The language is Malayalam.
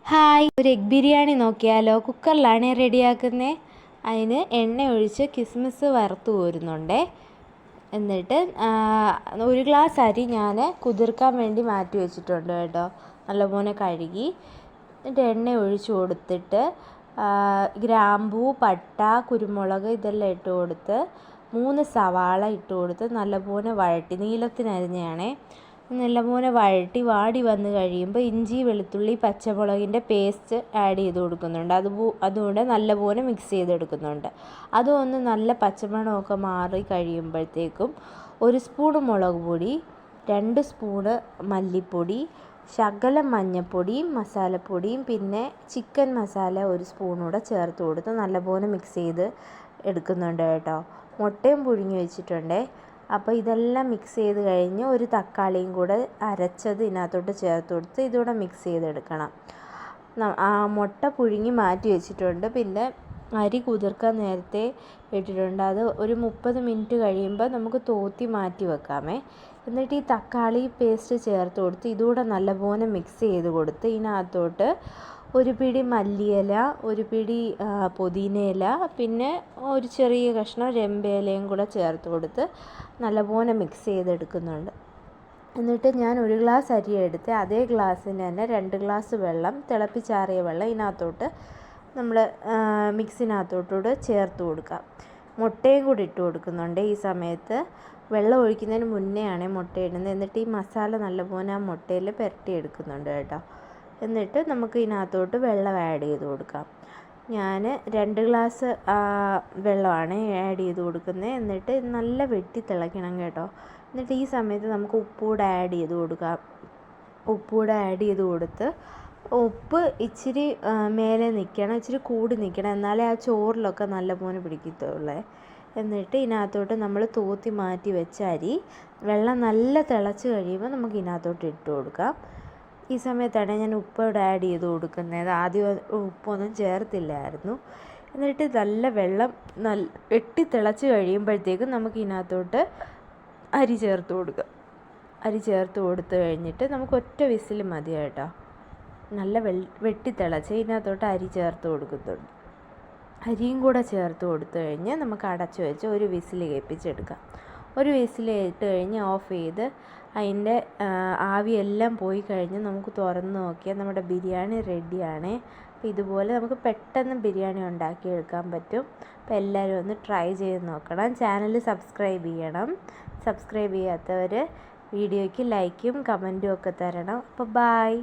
ഹായ്, ഒരു എഗ് ബിരിയാണി നോക്കിയാലോ? കുക്കറിലാണ് റെഡിയാക്കുന്നത്. അതിന് എണ്ണ ഒഴിച്ച് കിസ്മിസ് വറുത്ത് കോരുന്നുണ്ട്. എന്നിട്ട് ഒരു ഗ്ലാസ് അരി ഞാൻ കുതിർക്കാൻ വേണ്ടി മാറ്റി വെച്ചിട്ടുണ്ട് കേട്ടോ. നല്ലപോലെ കഴുകി എന്നിട്ട് എണ്ണ ഒഴിച്ച് കൊടുത്തിട്ട് ഗ്രാമ്പൂ, പട്ട, കുരുമുളക് ഇതെല്ലാം ഇട്ട് കൊടുത്ത് 3 സവാള ഇട്ട് കൊടുത്ത് നല്ലപോലെ വഴട്ടി, നീളത്തിനരിഞ്ഞാണേ. നല്ലപോലെ വഴട്ടി വാടി വന്ന് കഴിയുമ്പോൾ ഇഞ്ചി, വെളുത്തുള്ളി, പച്ചമുളകിൻ്റെ പേസ്റ്റ് ആഡ് ചെയ്ത് കൊടുക്കുന്നുണ്ട്. അതുകൂടെ നല്ലപോലെ മിക്സ് ചെയ്തെടുക്കുന്നുണ്ട്. അതൊന്ന് നല്ല പച്ചമണമൊക്കെ മാറി കഴിയുമ്പോഴത്തേക്കും 1 സ്പൂൺ മുളക് പൊടി, 2 സ്പൂണ് മല്ലിപ്പൊടി, ശകലം മഞ്ഞൾപ്പൊടിയും മസാലപ്പൊടിയും പിന്നെ ചിക്കൻ മസാല 1 സ്പൂണൂടെ ചേർത്ത് കൊടുത്ത് നല്ലപോലെ മിക്സ് ചെയ്ത് എടുക്കുന്നുണ്ട് കേട്ടോ. മുട്ടയും പുഴുങ്ങി വെച്ചിട്ടുണ്ട്. അപ്പോൾ ഇതെല്ലാം മിക്സ് ചെയ്ത് കഴിഞ്ഞ് ഒരു തക്കാളിയും കൂടെ അരച്ചത് ഇതിനകത്തോട്ട് ചേർത്ത് കൊടുത്ത് ഇതുകൂടെ മിക്സ് ചെയ്തെടുക്കണം. മുട്ട പുഴുങ്ങി മാറ്റി വെച്ചിട്ടുണ്ട്. പിന്നെ അരി കുതിർക്കാൻ നേരത്തെ ഇട്ടിട്ടുണ്ട്. അത് ഒരു 30 മിനിറ്റ് കഴിയുമ്പോൾ നമുക്ക് തോത്തി മാറ്റി വെക്കാമേ. എന്നിട്ട് ഈ തക്കാളി പേസ്റ്റ് ചേർത്ത് കൊടുത്ത് ഇതുകൂടെ നല്ലപോലെ മിക്സ് ചെയ്ത് കൊടുത്ത് ഇതിനകത്തോട്ട് ഒരു പിടി മല്ലിയില, ഒരു പിടി പുതിനയില, പിന്നെ ഒരു ചെറിയ കഷ്ണം രമ്പയിലയും കൂടെ ചേർത്ത് കൊടുത്ത് നല്ലപോലെ മിക്സ് ചെയ്തെടുക്കുന്നുണ്ട്. എന്നിട്ട് ഞാൻ 1 ഗ്ലാസ് അരി എടുത്ത് അതേ ഗ്ലാസ്സിന് തന്നെ 2 ഗ്ലാസ് വെള്ളം, തിളപ്പിച്ചാറിയ വെള്ളം ഇതിനകത്തോട്ട് നമ്മൾ മിക്സിനകത്തോട്ടൂടെ ചേർത്ത് കൊടുക്കാം. മുട്ടയും കൂടി ഇട്ട് കൊടുക്കുന്നുണ്ട്. ഈ സമയത്ത് വെള്ളം ഒഴിക്കുന്നതിന് മുന്നേ ആണ് മുട്ട ഇടുന്നത്. എന്നിട്ട് ഈ മസാല നല്ലപോലെ ആ മുട്ടയിൽ പുരട്ടിയെടുക്കുന്നുണ്ട് കേട്ടോ. എന്നിട്ട് നമുക്ക് ഇതിനകത്തോട്ട് വെള്ളം ആഡ് ചെയ്ത് കൊടുക്കാം. ഞാൻ 2 ഗ്ലാസ് വെള്ളമാണ് ആഡ് ചെയ്ത് കൊടുക്കുന്നത്. എന്നിട്ട് നല്ല വെട്ടി തിളയ്ക്കണം കേട്ടോ. എന്നിട്ട് ഈ സമയത്ത് നമുക്ക് ഉപ്പൂടെ ആഡ് ചെയ്ത് കൊടുക്കാം. ഉപ്പൂടെ ആഡ് ചെയ്ത് കൊടുത്ത് ഉപ്പ് ഇച്ചിരി മേലെ നിൽക്കണം, ഇച്ചിരി കൂടി നിൽക്കണം, എന്നാലേ ആ ചോറിലൊക്കെ നല്ലപോലെ പിടിക്കത്തുള്ളൂ. എന്നിട്ട് ഇതിനകത്തോട്ട് നമ്മൾ തോത്തി മാറ്റി വെച്ച അരി വെള്ളം നല്ല തിളച്ച് കഴിയുമ്പോൾ നമുക്ക് ഇതിനകത്തോട്ട് ഇട്ട് കൊടുക്കാം. ഈ സമയത്താണ് ഞാൻ ഉപ്പോടെ ആഡ് ചെയ്ത് കൊടുക്കുന്നത്. ആദ്യം ഉപ്പൊന്നും ചേർത്തില്ലായിരുന്നു. എന്നിട്ട് നല്ല വെള്ളം വെട്ടി തിളച്ച് കഴിയുമ്പോഴത്തേക്കും നമുക്ക് ഇതിനകത്തോട്ട് അരി ചേർത്ത് കൊടുക്കാം. അരി ചേർത്ത് കൊടുത്ത് കഴിഞ്ഞിട്ട് നമുക്ക് ഒറ്റ വിസിൽ മതി കേട്ടോ. നല്ല വെട്ടി തിളച്ച് ഇതിനകത്തോട്ട് അരി ചേർത്ത് കൊടുക്കുന്നുണ്ട്. അരിയും കൂടെ ചേർത്ത് കൊടുത്തു കഴിഞ്ഞ് നമുക്ക് അടച്ചു വെച്ച് ഒരു വിസിൽ കേൾപ്പിച്ചെടുക്കാം. ഒരു വിസിൽ ഇട്ട് കഴിഞ്ഞ് ഓഫ് ചെയ്ത് അതിൻ്റെ ആവിയെല്ലാം പോയി കഴിഞ്ഞ് നമുക്ക് തുറന്ന് നോക്കിയാൽ നമ്മുടെ ബിരിയാണി റെഡിയാണ്. അപ്പോൾ ഇതുപോലെ നമുക്ക് പെട്ടെന്ന് ബിരിയാണി ഉണ്ടാക്കിയെടുക്കാൻ പറ്റും. അപ്പോൾ എല്ലാവരും ഒന്ന് ട്രൈ ചെയ്ത് നോക്കണം. ചാനൽ സബ്സ്ക്രൈബ് ചെയ്യണം. സബ്സ്ക്രൈബ് ചെയ്യാത്തവർ വീഡിയോയ്ക്ക് ലൈക്കും കമൻറ്റും ഒക്കെ തരണം. അപ്പോൾ ബൈ.